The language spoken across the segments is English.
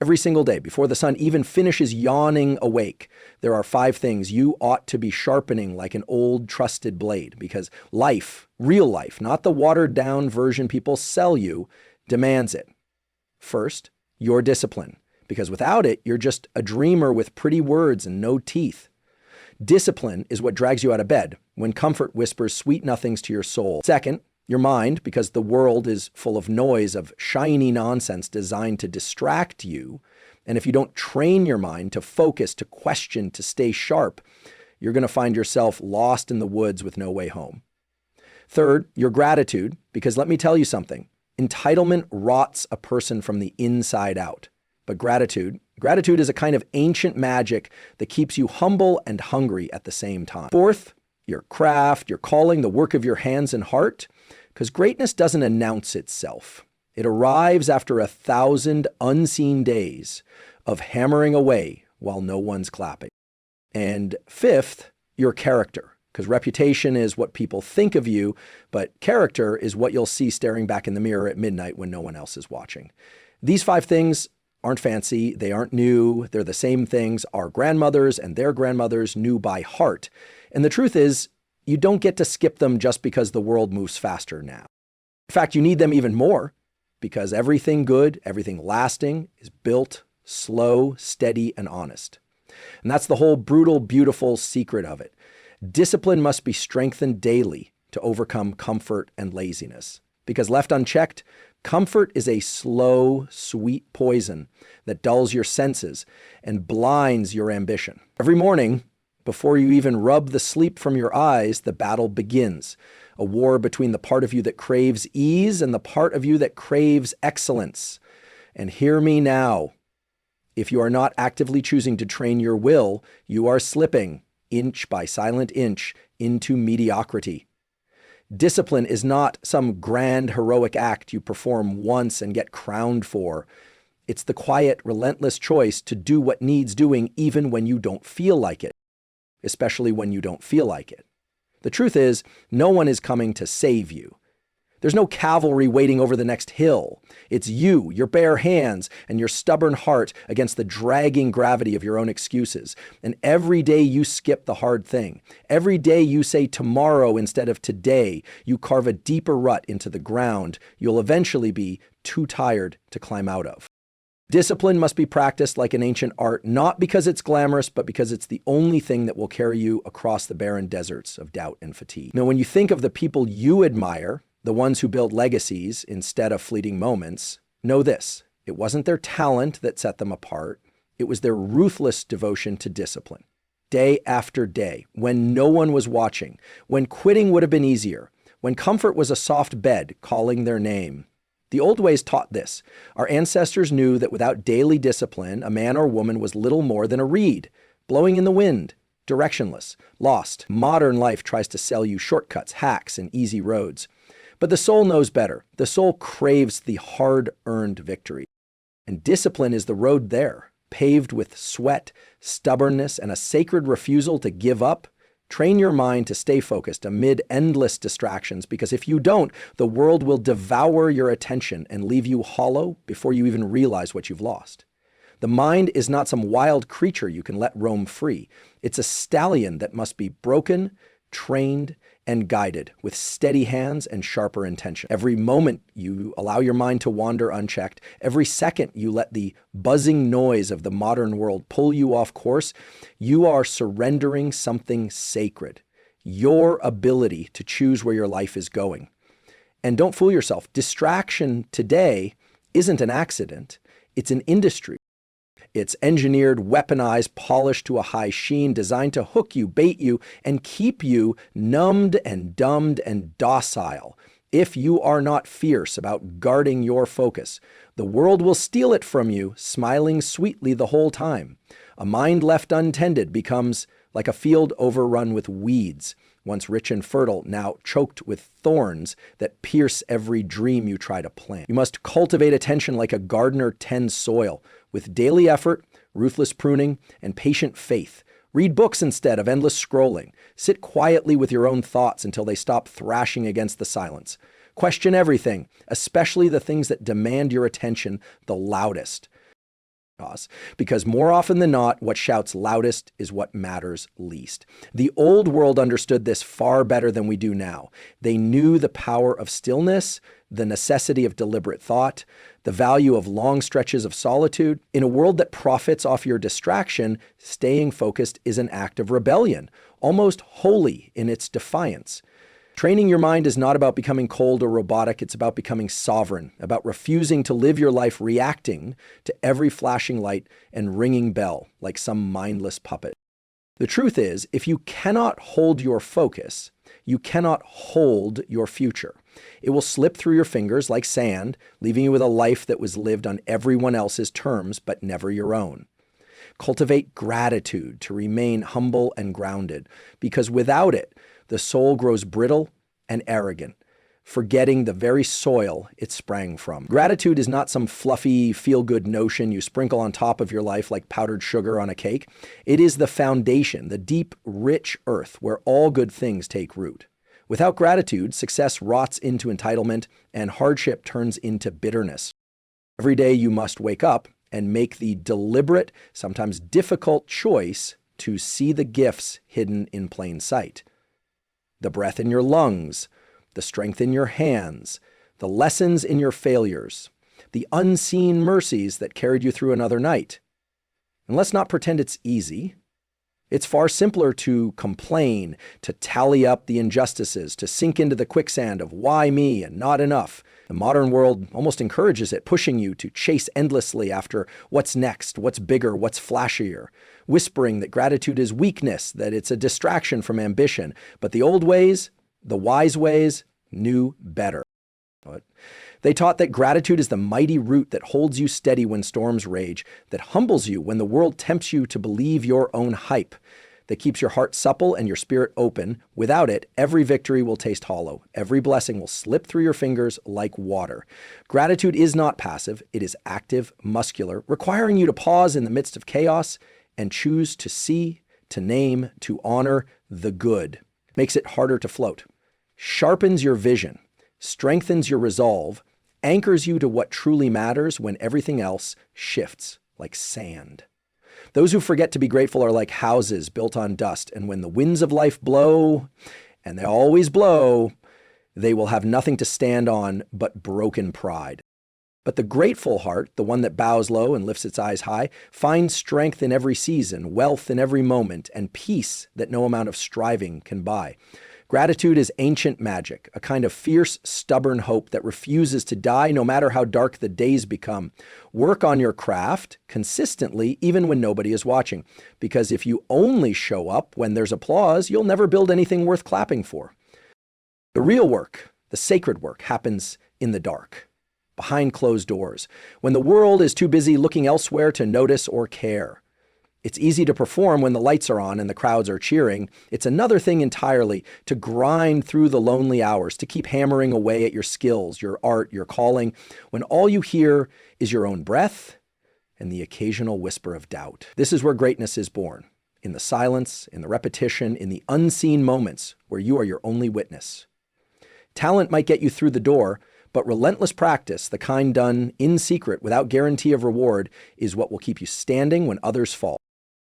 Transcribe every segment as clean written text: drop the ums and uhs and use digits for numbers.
Every single day, before the sun even finishes yawning awake, there are 5 things you ought to be sharpening like an old trusted blade, because life, real life, not the watered down version people sell you, demands it. First, your discipline, because without it, you're just a dreamer with pretty words and no teeth. Discipline is what drags you out of bed when comfort whispers sweet nothings to your soul. Second, your mind, because the world is full of noise, of shiny nonsense designed to distract you. And if you don't train your mind to focus, to question, to stay sharp, you're going to find yourself lost in the woods with no way home. Third, your gratitude, because let me tell you something. Entitlement rots a person from the inside out. But gratitude is a kind of ancient magic that keeps you humble and hungry at the same time. Fourth, your craft, your calling, the work of your hands and heart. Because greatness doesn't announce itself. It arrives after 1,000 unseen days of hammering away while no one's clapping. And fifth, your character. Because reputation is what people think of you, but character is what you'll see staring back in the mirror at midnight when no one else is watching. These 5 things aren't fancy, they aren't new, they're the same things our grandmothers and their grandmothers knew by heart. And the truth is, you don't get to skip them just because the world moves faster now. In fact, you need them even more because everything good, everything lasting is built slow, steady, and honest. And that's the whole brutal, beautiful secret of it. Discipline must be strengthened daily to overcome comfort and laziness. Because left unchecked, comfort is a slow, sweet poison that dulls your senses and blinds your ambition. Every morning, before you even rub the sleep from your eyes, the battle begins. A war between the part of you that craves ease and the part of you that craves excellence. And hear me now. If you are not actively choosing to train your will, you are slipping, inch by silent inch, into mediocrity. Discipline is not some grand heroic act you perform once and get crowned for. It's the quiet, relentless choice to do what needs doing even when you don't feel like it. Especially when you don't feel like it. The truth is, no one is coming to save you. There's no cavalry waiting over the next hill. It's you, your bare hands, and your stubborn heart against the dragging gravity of your own excuses. And every day you skip the hard thing. Every day you say tomorrow instead of today, you carve a deeper rut into the ground you'll eventually be too tired to climb out of. Discipline must be practiced like an ancient art, not because it's glamorous, but because it's the only thing that will carry you across the barren deserts of doubt and fatigue. Now, when you think of the people you admire, the ones who build legacies instead of fleeting moments, know this: it wasn't their talent that set them apart. It was their ruthless devotion to discipline. Day after day, when no one was watching, when quitting would have been easier, when comfort was a soft bed calling their name. The old ways taught this. Our ancestors knew that without daily discipline, a man or woman was little more than a reed, blowing in the wind, directionless, lost. Modern life tries to sell you shortcuts, hacks, and easy roads. But the soul knows better. The soul craves the hard-earned victory. And discipline is the road there, paved with sweat, stubbornness, and a sacred refusal to give up. Train your mind to stay focused amid endless distractions, because if you don't, the world will devour your attention and leave you hollow before you even realize what you've lost. The mind is not some wild creature you can let roam free. It's a stallion that must be broken, trained, and guided with steady hands and sharper intention. Every moment you allow your mind to wander unchecked, every second you let the buzzing noise of the modern world pull you off course, you are surrendering something sacred, your ability to choose where your life is going. And don't fool yourself, distraction today isn't an accident, it's an industry. It's engineered, weaponized, polished to a high sheen, designed to hook you, bait you, and keep you numbed and dumbed and docile. If you are not fierce about guarding your focus, the world will steal it from you, smiling sweetly the whole time. A mind left untended becomes like a field overrun with weeds, once rich and fertile, now choked with thorns that pierce every dream you try to plant. You must cultivate attention like a gardener tends soil, with daily effort, ruthless pruning, and patient faith. Read books instead of endless scrolling. Sit quietly with your own thoughts until they stop thrashing against the silence. Question everything, especially the things that demand your attention the loudest. because more often than not, what shouts loudest is what matters least. The old world understood this far better than we do now. They knew the power of stillness, the necessity of deliberate thought, the value of long stretches of solitude. In a world that profits off your distraction, staying focused is an act of rebellion, almost holy in its defiance. Training your mind is not about becoming cold or robotic. It's about becoming sovereign, about refusing to live your life reacting to every flashing light and ringing bell like some mindless puppet. The truth is, if you cannot hold your focus, you cannot hold your future. It will slip through your fingers like sand, leaving you with a life that was lived on everyone else's terms, but never your own. Cultivate gratitude to remain humble and grounded, because without it, the soul grows brittle and arrogant, forgetting the very soil it sprang from. Gratitude is not some fluffy, feel-good notion you sprinkle on top of your life like powdered sugar on a cake. It is the foundation, the deep, rich earth where all good things take root. Without gratitude, success rots into entitlement and hardship turns into bitterness. Every day you must wake up and make the deliberate, sometimes difficult choice to see the gifts hidden in plain sight. The breath in your lungs, the strength in your hands, the lessons in your failures, the unseen mercies that carried you through another night. And let's not pretend it's easy. It's far simpler to complain, to tally up the injustices, to sink into the quicksand of why me and not enough. The modern world almost encourages it, pushing you to chase endlessly after what's next, what's bigger, what's flashier, whispering that gratitude is weakness, that it's a distraction from ambition. But the old ways, the wise ways, knew better. They taught that gratitude is the mighty root that holds you steady when storms rage, that humbles you when the world tempts you to believe your own hype, that keeps your heart supple and your spirit open. Without it, every victory will taste hollow. Every blessing will slip through your fingers like water. Gratitude is not passive. It is active, muscular, requiring you to pause in the midst of chaos and choose to see, to name, to honor the good. Makes it harder to float. Sharpens your vision, strengthens your resolve, anchors you to what truly matters when everything else shifts like sand. Those who forget to be grateful are like houses built on dust, and when the winds of life blow, and they always blow, they will have nothing to stand on but broken pride. But the grateful heart, the one that bows low and lifts its eyes high, finds strength in every season, wealth in every moment, and peace that no amount of striving can buy. Gratitude is ancient magic, a kind of fierce, stubborn hope that refuses to die no matter how dark the days become. Work on your craft consistently, even when nobody is watching, because if you only show up when there's applause, you'll never build anything worth clapping for. The real work, the sacred work, happens in the dark, behind closed doors, when the world is too busy looking elsewhere to notice or care. It's easy to perform when the lights are on and the crowds are cheering. It's another thing entirely to grind through the lonely hours, to keep hammering away at your skills, your art, your calling, when all you hear is your own breath and the occasional whisper of doubt. This is where greatness is born, in the silence, in the repetition, in the unseen moments where you are your only witness. Talent might get you through the door, but relentless practice, the kind done in secret without guarantee of reward, is what will keep you standing when others fall.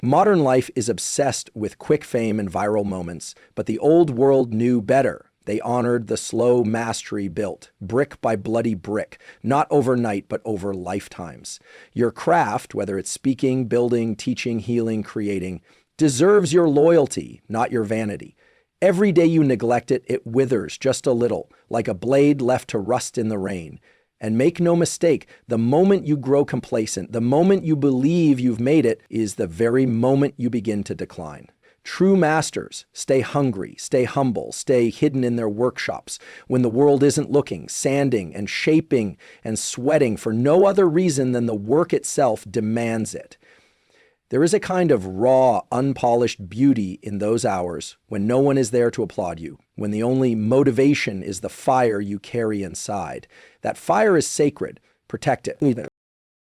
Modern life is obsessed with quick fame and viral moments, but the old world knew better. They honored the slow mastery built, brick by bloody brick, not overnight, but over lifetimes. Your craft, whether it's speaking, building, teaching, healing, creating, deserves your loyalty, not your vanity. Every day you neglect it, it withers just a little, like a blade left to rust in the rain. And make no mistake, the moment you grow complacent, the moment you believe you've made it, is the very moment you begin to decline. True masters stay hungry, stay humble, stay hidden in their workshops when the world isn't looking, sanding and shaping and sweating for no other reason than the work itself demands it. There is a kind of raw, unpolished beauty in those hours when no one is there to applaud you, when the only motivation is the fire you carry inside. That fire is sacred. Protect it.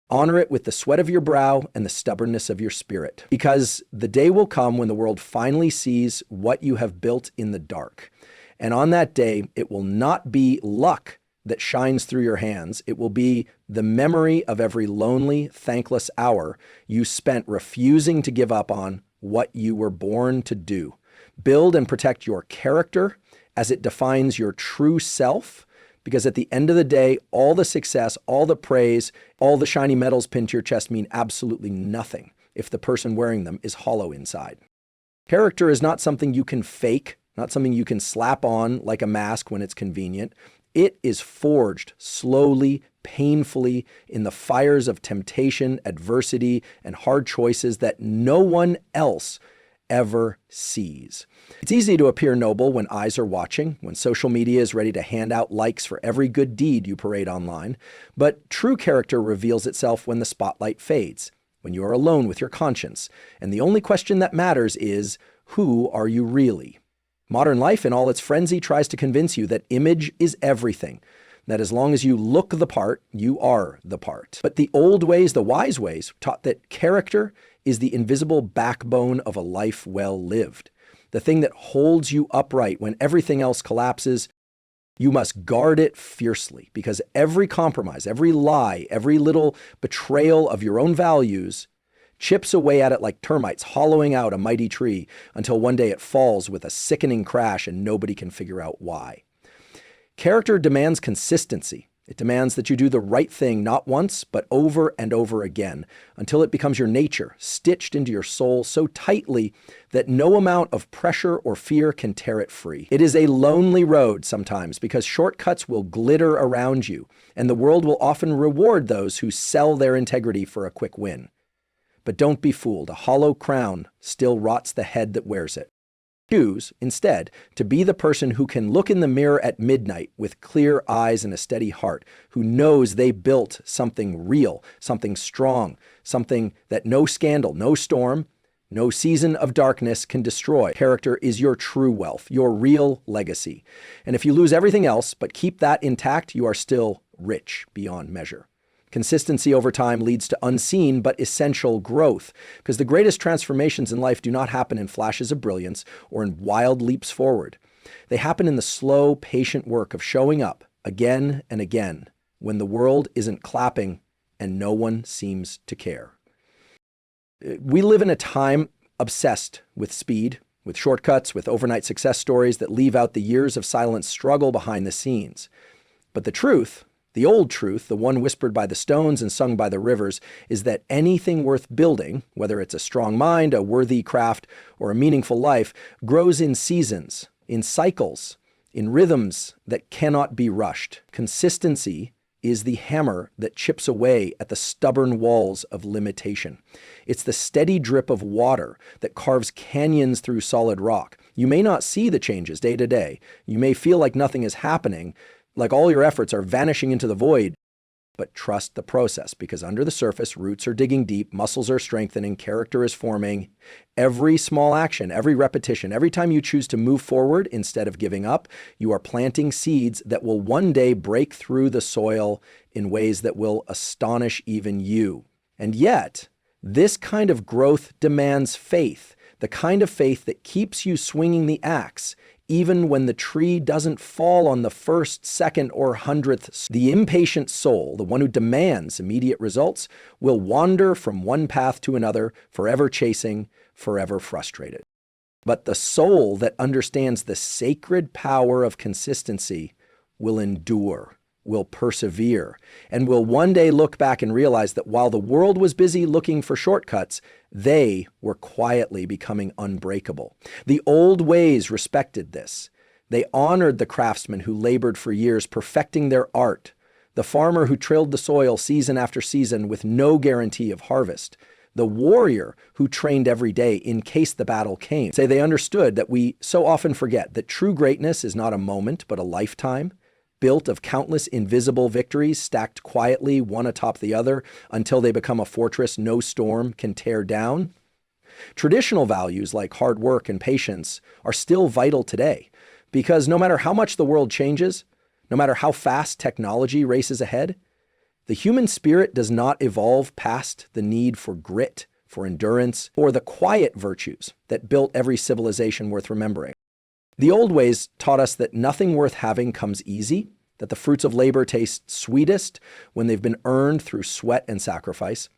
Honor it with the sweat of your brow and the stubbornness of your spirit, because the day will come when the world finally sees what you have built in the dark. And on that day, it will not be luck that shines through your hands. It will be the memory of every lonely, thankless hour you spent refusing to give up on what you were born to do. Build and protect your character as it defines your true self, because at the end of the day, all the success, all the praise, all the shiny medals pinned to your chest mean absolutely nothing if the person wearing them is hollow inside. Character is not something you can fake, not something you can slap on like a mask when it's convenient. It is forged slowly, painfully in the fires of temptation, adversity, and hard choices that no one else ever sees. It's easy to appear noble when eyes are watching, when social media is ready to hand out likes for every good deed you parade online. But true character reveals itself when the spotlight fades, when you are alone with your conscience. And the only question that matters is, who are you really? Modern life in all its frenzy tries to convince you that image is everything, that as long as you look the part, you are the part. But the old ways, the wise ways, taught that character is the invisible backbone of a life well lived. The thing that holds you upright when everything else collapses. You must guard it fiercely, because every compromise, every lie, every little betrayal of your own values chips away at it like termites hollowing out a mighty tree until one day it falls with a sickening crash and nobody can figure out why. Character demands consistency. It demands that you do the right thing not once, but over and over again, until it becomes your nature, stitched into your soul so tightly that no amount of pressure or fear can tear it free. It is a lonely road sometimes, because shortcuts will glitter around you, and the world will often reward those who sell their integrity for a quick win. But don't be fooled. A hollow crown still rots the head that wears it. Choose, instead, to be the person who can look in the mirror at midnight with clear eyes and a steady heart, who knows they built something real, something strong, something that no scandal, no storm, no season of darkness can destroy. Character is your true wealth, your real legacy. And if you lose everything else but keep that intact, you are still rich beyond measure. Consistency over time leads to unseen but essential growth, because the greatest transformations in life do not happen in flashes of brilliance or in wild leaps forward. They happen in the slow, patient work of showing up again and again when the world isn't clapping and no one seems to care. We live in a time obsessed with speed, with shortcuts, with overnight success stories that leave out the years of silent struggle behind the scenes. But the truth, the old truth, the one whispered by the stones and sung by the rivers, is that anything worth building, whether it's a strong mind, a worthy craft, or a meaningful life, grows in seasons, in cycles, in rhythms that cannot be rushed. Consistency is the hammer that chips away at the stubborn walls of limitation. It's the steady drip of water that carves canyons through solid rock. You may not see the changes day to day. You may feel like nothing is happening, like all your efforts are vanishing into the void, but trust the process, because under the surface, roots are digging deep, muscles are strengthening, character is forming. Every small action, every repetition, every time you choose to move forward instead of giving up, you are planting seeds that will one day break through the soil in ways that will astonish even you. And yet, this kind of growth demands faith, the kind of faith that keeps you swinging the axe, even when the tree doesn't fall on the first, second, or 100th. The impatient soul, the one who demands immediate results, will wander from one path to another, forever chasing, forever frustrated. But the soul that understands the sacred power of consistency will endure, will persevere, and will one day look back and realize that while the world was busy looking for shortcuts, they were quietly becoming unbreakable. The old ways respected this. They honored the craftsman who labored for years perfecting their art, the farmer who tilled the soil season after season with no guarantee of harvest, the warrior who trained every day in case the battle came. They understood that we so often forget that true greatness is not a moment but a lifetime, built of countless invisible victories stacked quietly one atop the other until they become a fortress no storm can tear down. Traditional values like hard work and patience are still vital today, because no matter how much the world changes, no matter how fast technology races ahead, the human spirit does not evolve past the need for grit, for endurance, or the quiet virtues that built every civilization worth remembering. The old ways taught us that nothing worth having comes easy, that the fruits of labor taste sweetest when they've been earned through sweat and sacrifice.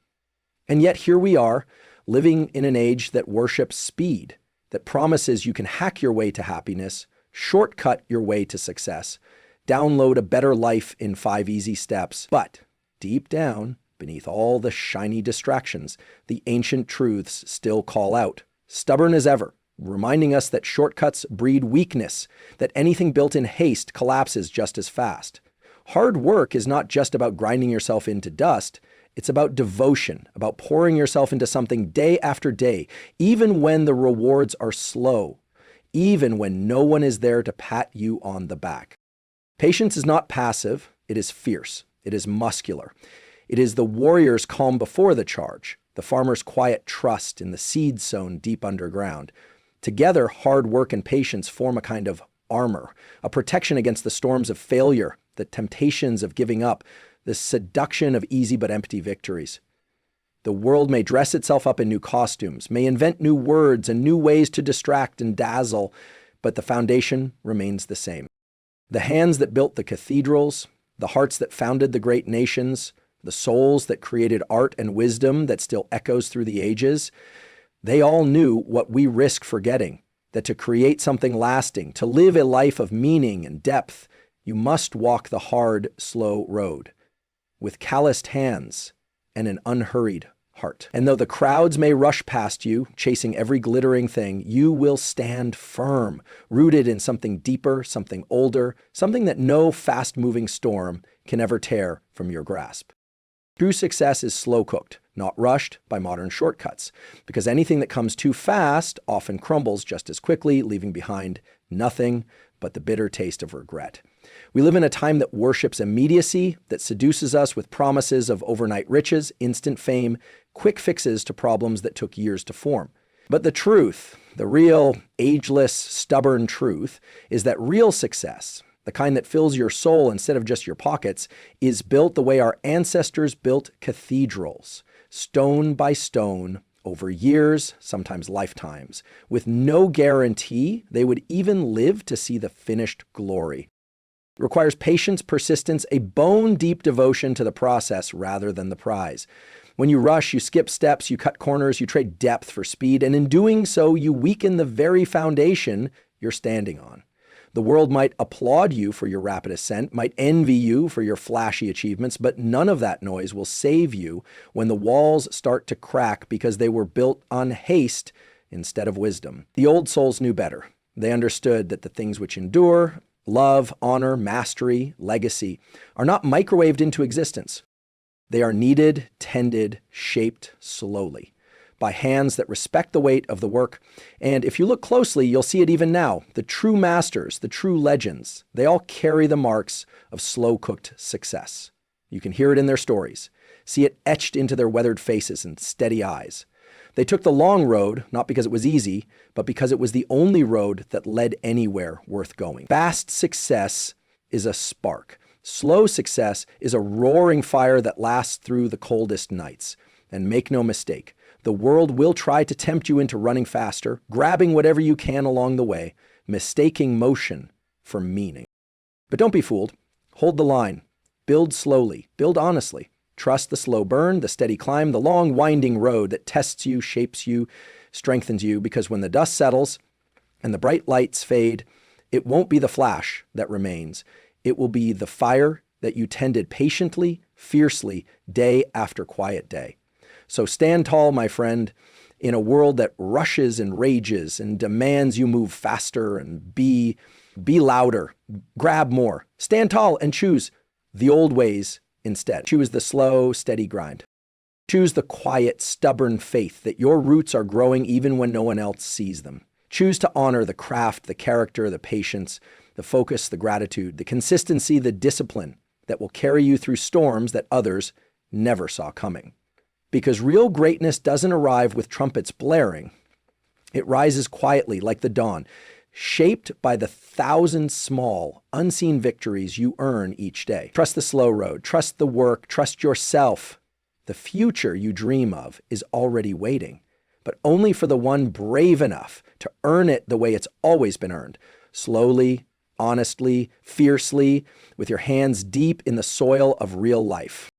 And yet here we are, living in an age that worships speed, that promises you can hack your way to happiness, shortcut your way to success, download a better life in 5 easy steps. But deep down, beneath all the shiny distractions, the ancient truths still call out, stubborn as ever, reminding us that shortcuts breed weakness, that anything built in haste collapses just as fast. Hard work is not just about grinding yourself into dust. It's about devotion, about pouring yourself into something day after day, even when the rewards are slow, even when no one is there to pat you on the back. Patience is not passive, it is fierce, it is muscular. It is the warrior's calm before the charge, the farmer's quiet trust in the seed sown deep underground. Together, hard work and patience form a kind of armor, a protection against the storms of failure, the temptations of giving up, the seduction of easy but empty victories. The world may dress itself up in new costumes, may invent new words and new ways to distract and dazzle, but the foundation remains the same. The hands that built the cathedrals, the hearts that founded the great nations, the souls that created art and wisdom that still echoes through the ages, they all knew what we risk forgetting, that to create something lasting, to live a life of meaning and depth, you must walk the hard, slow road with calloused hands and an unhurried heart. And though the crowds may rush past you, chasing every glittering thing, you will stand firm, rooted in something deeper, something older, something that no fast-moving storm can ever tear from your grasp. True success is slow-cooked, not rushed by modern shortcuts, because anything that comes too fast often crumbles just as quickly, leaving behind nothing but the bitter taste of regret. We live in a time that worships immediacy, that seduces us with promises of overnight riches, instant fame, quick fixes to problems that took years to form. But the truth, the real, ageless, stubborn truth, is that real success, the kind that fills your soul instead of just your pockets, is built the way our ancestors built cathedrals, stone by stone, over years, sometimes lifetimes, with no guarantee they would even live to see the finished glory. It requires patience, persistence, a bone-deep devotion to the process rather than the prize. When you rush, you skip steps, you cut corners, you trade depth for speed, and in doing so, you weaken the very foundation you're standing on. The world might applaud you for your rapid ascent, might envy you for your flashy achievements, but none of that noise will save you when the walls start to crack because they were built on haste instead of wisdom. The old souls knew better. They understood that the things which endure, love, honor, mastery, legacy, are not microwaved into existence. They are kneaded, tended, shaped slowly by hands that respect the weight of the work. And if you look closely, you'll see it even now. The true masters, the true legends, they all carry the marks of slow-cooked success. You can hear it in their stories, see it etched into their weathered faces and steady eyes. They took the long road, not because it was easy, but because it was the only road that led anywhere worth going. Fast success is a spark. Slow success is a roaring fire that lasts through the coldest nights. And make no mistake, the world will try to tempt you into running faster, grabbing whatever you can along the way, mistaking motion for meaning. But don't be fooled. Hold the line. Build slowly. Build honestly. Trust the slow burn, the steady climb, the long winding road that tests you, shapes you, strengthens you, because when the dust settles and the bright lights fade, it won't be the flash that remains. It will be the fire that you tended patiently, fiercely, day after quiet day. So stand tall, my friend, in a world that rushes and rages and demands you move faster and be louder, grab more. Stand tall and choose the old ways instead. Choose the slow, steady grind. Choose the quiet, stubborn faith that your roots are growing even when no one else sees them. Choose to honor the craft, the character, the patience, the focus, the gratitude, the consistency, the discipline that will carry you through storms that others never saw coming. Because real greatness doesn't arrive with trumpets blaring. It rises quietly like the dawn, shaped by the 1,000 small, unseen victories you earn each day. Trust the slow road, trust the work, trust yourself. The future you dream of is already waiting, but only for the one brave enough to earn it the way it's always been earned, slowly, honestly, fiercely, with your hands deep in the soil of real life.